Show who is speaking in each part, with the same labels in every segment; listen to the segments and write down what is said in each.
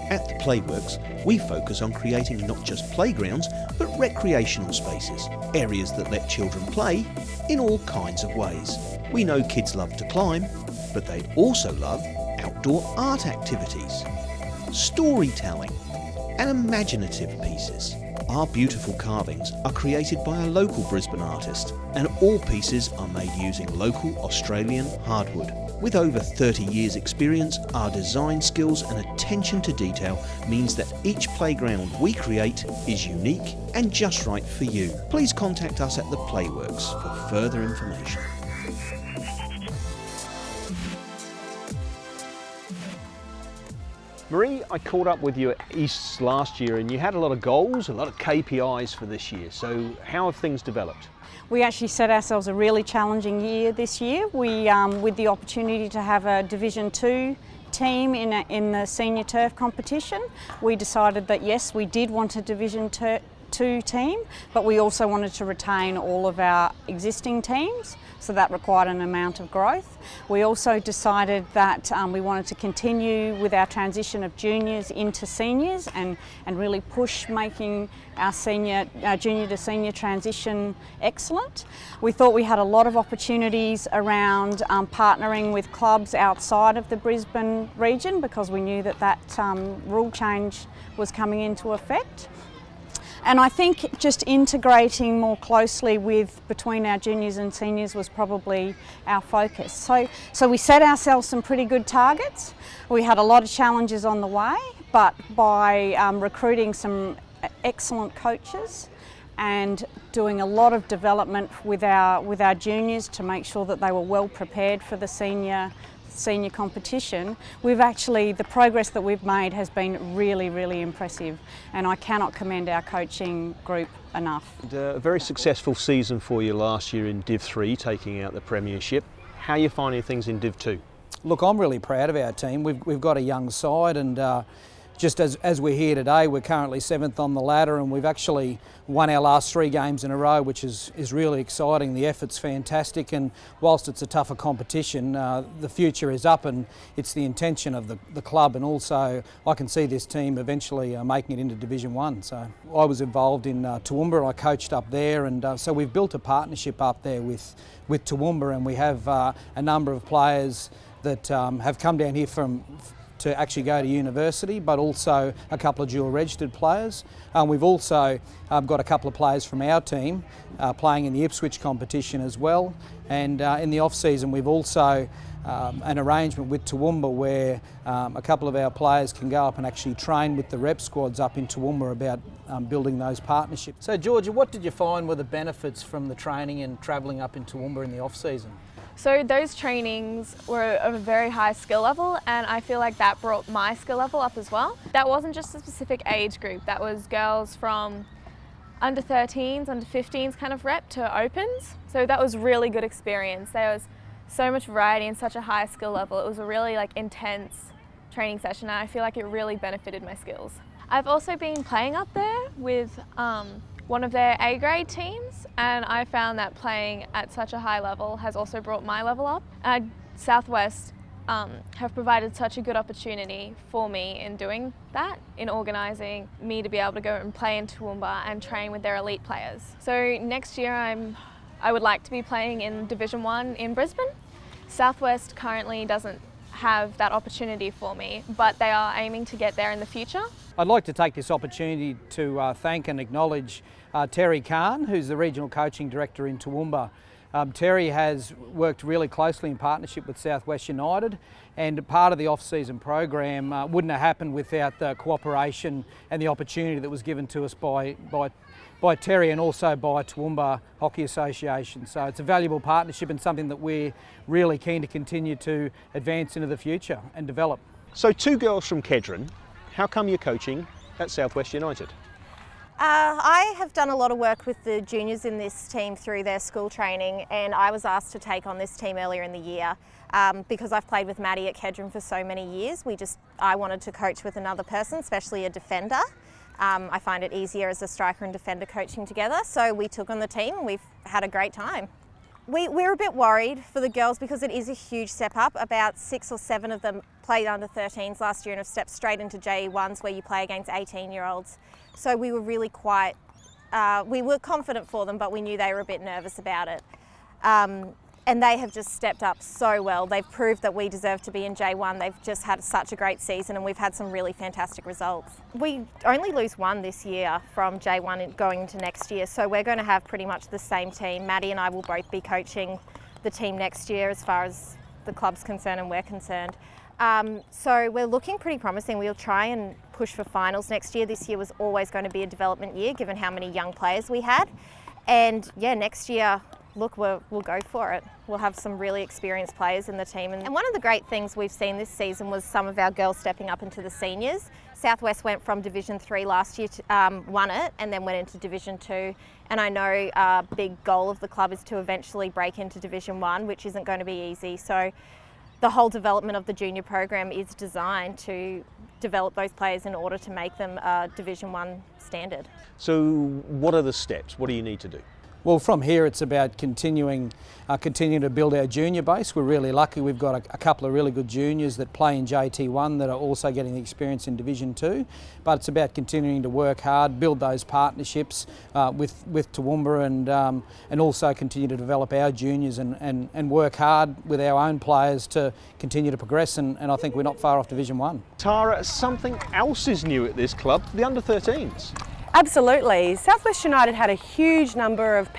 Speaker 1: At the Playworks, we focus on creating not just playgrounds, but recreational spaces, areas that let children play in all kinds of ways. We know kids love to climb, but they also love outdoor art activities, storytelling, and imaginative pieces. Our beautiful carvings are created by a local Brisbane artist, and all pieces are made using local Australian hardwood. With over 30 years experience, our design skills and attention to detail means that each playground we create is unique and just right for you. Please contact us at the Playworks for further information.
Speaker 2: Marie, I caught up with you at Easts last year and you had a lot of goals, a lot of KPIs for this year. So how have things developed?
Speaker 3: We actually set ourselves a really challenging year this year. With the opportunity to have a Division 2 team in the senior turf competition, we decided that yes, we did want a Division 2 team, but we also wanted to retain all of our existing teams, so that required an amount of growth. We also decided that we wanted to continue with our transition of juniors into seniors and really push making our junior to senior transition excellent. We thought we had a lot of opportunities around partnering with clubs outside of the Brisbane region, because we knew that rule change was coming into effect. And I think just integrating more closely between our juniors and seniors was probably our focus. So we set ourselves some pretty good targets. We had a lot of challenges on the way, but by recruiting some excellent coaches and doing a lot of development with our juniors to make sure that they were well prepared for the senior competition, the progress that we've made has been really, really impressive, and I cannot commend our coaching group enough.
Speaker 2: A very successful season for you last year in Div 3, taking out the premiership. How are you finding things in Div 2?
Speaker 4: Look, I'm really proud of our team. We've got a young side, and just as we're here today, we're currently 7th on the ladder, and we've actually won our last 3 games in a row, which is really exciting. The effort's fantastic, and whilst it's a tougher competition, the future is up, and it's the intention of the club, and also I can see this team eventually making it into Division 1. So I was involved in Toowoomba, I coached up there, and so we've built a partnership up there with Toowoomba, and we have a number of players that have come down here to actually go to university, but also a couple of dual registered players. We've also got a couple of players from our team playing in the Ipswich competition as well, and in the off season we've also an arrangement with Toowoomba where a couple of our players can go up and actually train with the rep squads up in Toowoomba about building those partnerships. So Georgia, what did you find were the benefits from the training and travelling up in Toowoomba in the off season?
Speaker 5: So those trainings were of a very high skill level, and I feel like that brought my skill level up as well. That wasn't just a specific age group, that was girls from under 13s, under 15s kind of rep to opens. So that was really good experience. There was so much variety and such a high skill level. It was a really intense training session, and I feel like it really benefited my skills. I've also been playing up there with one of their A grade teams, and I found that playing at such a high level has also brought my level up. Southwest have provided such a good opportunity for me in doing that, in organising me to be able to go and play in Toowoomba and train with their elite players. So next year I would like to be playing in Division 1 in Brisbane. Southwest currently doesn't have that opportunity for me, but they are aiming to get there in the future.
Speaker 4: I'd like to take this opportunity to thank and acknowledge Terry Khan, who's the Regional Coaching Director in Toowoomba. Terry has worked really closely in partnership with Southwest United, and part of the off-season program wouldn't have happened without the cooperation and the opportunity that was given to us by Terry and also by Toowoomba Hockey Association. So it's a valuable partnership and something that we're really keen to continue to advance into the future and develop.
Speaker 2: So 2 girls from Kedron, how come you're coaching at Southwest United?
Speaker 6: I have done a lot of work with the juniors in this team through their school training, and I was asked to take on this team earlier in the year because I've played with Maddie at Kedron for so many years. I wanted to coach with another person, especially a defender. I find it easier as a striker and defender coaching together, so we took on the team and we've had a great time. We're a bit worried for the girls because it is a huge step up. About 6 or 7 of them played under 13s last year and have stepped straight into JE1s where you play against 18-year-olds. So we were really we were confident for them, but we knew they were a bit nervous about it. And they have just stepped up so well. They've proved that we deserve to be in J1. They've just had such a great season and we've had some really fantastic results. We only lose 1 this year from J1 going into next year, so we're going to have pretty much the same team. Maddie and I will both be coaching the team next year as far as the club's concerned and we're concerned. So we're looking pretty promising. We'll try and push for finals next year. This year was always going to be a development year given how many young players we had. And yeah, next year, look, we'll go for it. We'll have some really experienced players in the team. And one of the great things we've seen this season was some of our girls stepping up into the seniors. Southwest went from Division 3 last year, won it, and then went into Division 2. And I know a big goal of the club is to eventually break into Division 1, which isn't going to be easy. So the whole development of the junior program is designed to develop those players in order to make them a Division 1 standard.
Speaker 2: So what are the steps? What do you need to do?
Speaker 4: Well, from here it's about continuing to build our junior base. We're really lucky. We've got a couple of really good juniors that play in JT1 that are also getting the experience in Division 2. But it's about continuing to work hard, build those partnerships with Toowoomba and also continue to develop our juniors and work hard with our own players to continue to progress. And I think we're not far off Division 1.
Speaker 2: Tara, something else is new at this club, the under-13s.
Speaker 7: Absolutely. Southwest United had a huge number of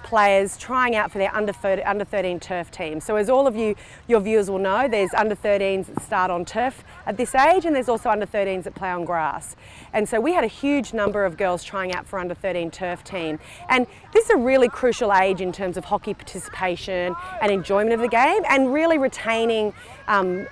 Speaker 7: players trying out for their under 13 turf team. So as all of your viewers will know, there's under 13s that start on turf at this age and there's also under 13s that play on grass. And so we had a huge number of girls trying out for under 13 turf team. And this is a really crucial age in terms of hockey participation and enjoyment of the game and really retaining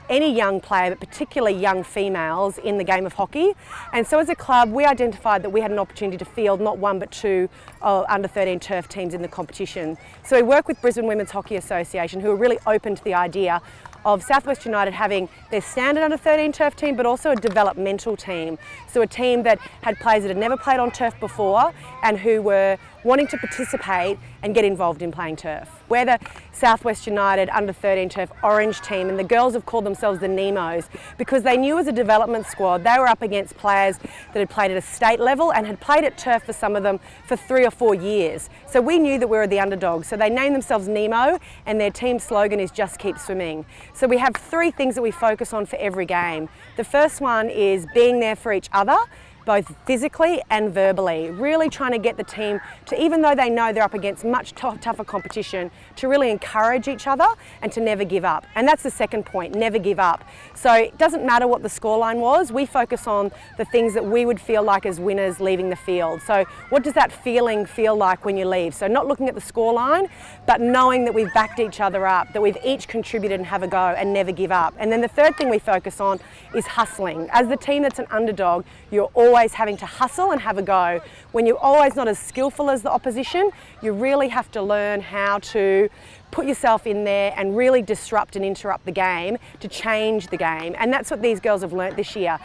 Speaker 7: any young player, but particularly young females in the game of hockey. And so as a club, we identified that we had an opportunity to field not 1 but 2 under 13 turf teams in the competition. So we work with Brisbane Women's Hockey Association, who are really open to the idea of Southwest United having their standard under 13 turf team, but also a developmental team. So a team that had players that had never played on turf before and who were wanting to participate and get involved in playing turf. We're the Southwest United under 13 turf orange team, and the girls have called themselves the Nemos because they knew as a development squad they were up against players that had played at a state level and had played at turf for some of them for 3 or 4 years. So we knew that we were the underdogs. So they named themselves Nemo and their team slogan is "Just Keep Swimming." So we have 3 things that we focus on for every game. The first one is being there for each other, both physically and verbally, really trying to get the team to, even though they know they're up against much tougher competition, to really encourage each other and to never give up. And that's the second point, never give up. So it doesn't matter what the scoreline was, we focus on the things that we would feel like as winners leaving the field. So what does that feeling feel like when you leave? So not looking at the scoreline, but knowing that we've backed each other up, that we've each contributed and have a go and never give up. And then the third thing we focus on is hustling. As the team that's an underdog, you're always having to hustle and have a go. When you're always not as skillful as the opposition, you really have to learn how to put yourself in there and really disrupt and interrupt the game to change the game. And that's what these girls have learnt this year.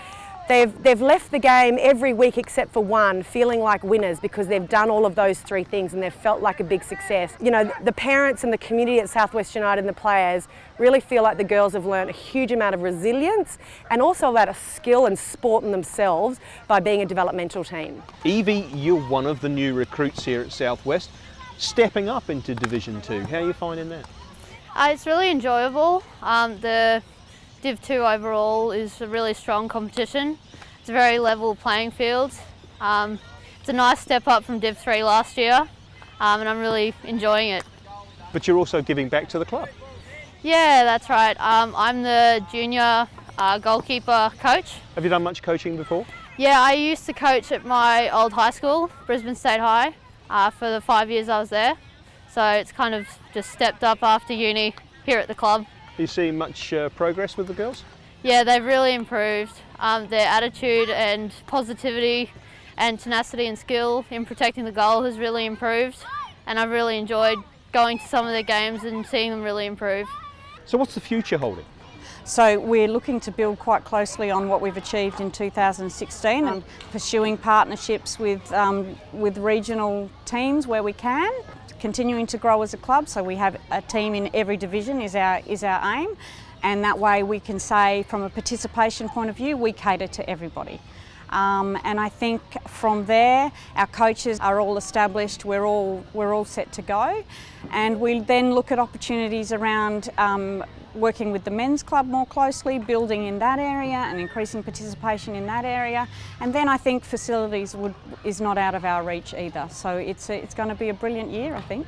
Speaker 7: They've left the game every week except for one feeling like winners because they've done all of those 3 things and they've felt like a big success. You know, the parents and the community at Southwest United and the players really feel like the girls have learned a huge amount of resilience and also about a skill and sport in themselves by being a developmental team.
Speaker 2: Evie, you're one of the new recruits here at Southwest, stepping up into Division 2. How are you finding that?
Speaker 8: It's really enjoyable. The Div 2 overall is a really strong competition. It's a very level playing field. It's a nice step up from Div 3 last year and I'm really enjoying it.
Speaker 2: But you're also giving back to the club.
Speaker 8: Yeah, that's right. I'm the junior goalkeeper coach.
Speaker 2: Have you done much coaching before?
Speaker 8: Yeah, I used to coach at my old high school, Brisbane State High, for the 5 years I was there. So it's kind of just stepped up after uni here at the club.
Speaker 2: Are you seeing much progress with the girls?
Speaker 8: Yeah, they've really improved. Their attitude and positivity and tenacity and skill in protecting the goal has really improved, and I've really enjoyed going to some of their games and seeing them really improve.
Speaker 2: So what's the future holding?
Speaker 3: So we're looking to build quite closely on what we've achieved in 2016 and pursuing partnerships with regional teams where we can. continuing to grow as a club, so we have a team in every division is our aim, and that way we can say from a participation point of view we cater to everybody. And I think from there our coaches are all established, we're all set to go, and we then look at opportunities around working with the men's club more closely, building in that area and increasing participation in that area. And then I think facilities is not out of our reach either. So it's going to be a brilliant year, I think.